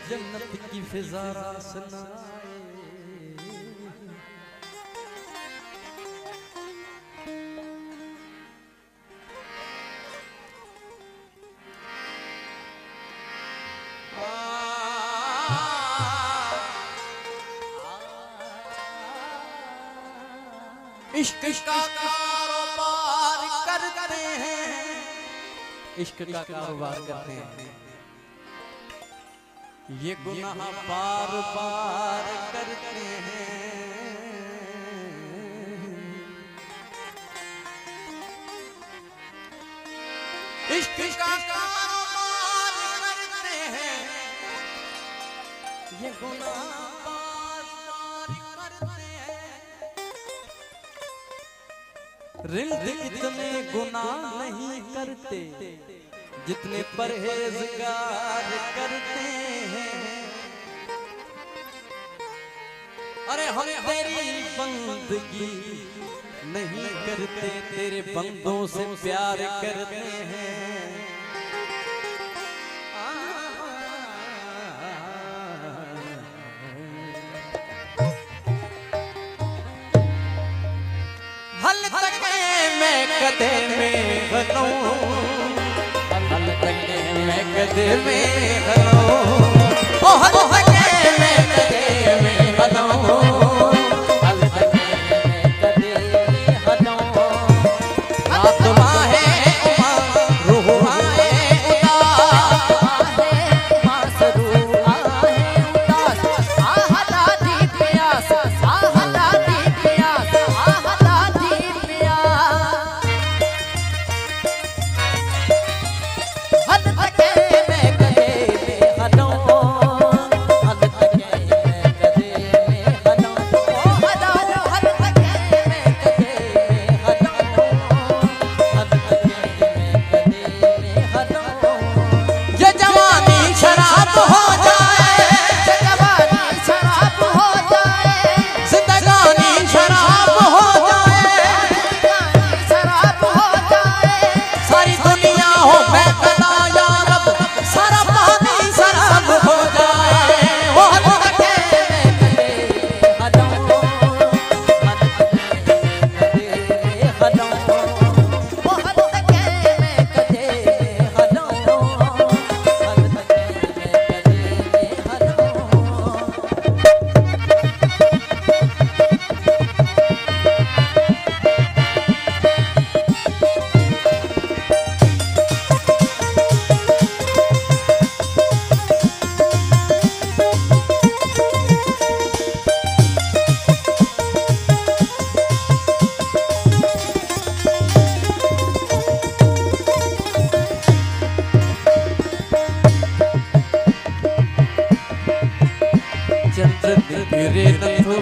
जन्नत की फिजा सुनाए। इश्क का कारोबार करते हैं, इश्क का कारोबार करते हैं, ये गुनाह बार बार करते हैं। इश्क का कारोबार करते हैं, ये गुनाह रिल्द इतने गुनाह नहीं करते जितने परहेजगार करते हैं। अरे हम तेरी बंदगी नहीं करते, तेरे बंदों से प्यार करते हैं। कदे में खलो, हल तके में कदे में खलो, ओ हल तके में कदे में खलो, हल तके में कदे में खलो। आत्मा है रूह आए उदास, मासरू आए उदास, आहला दी प्यास, आहला दी प्यास, आहला दी प्यास। चंद्र तेरे नथु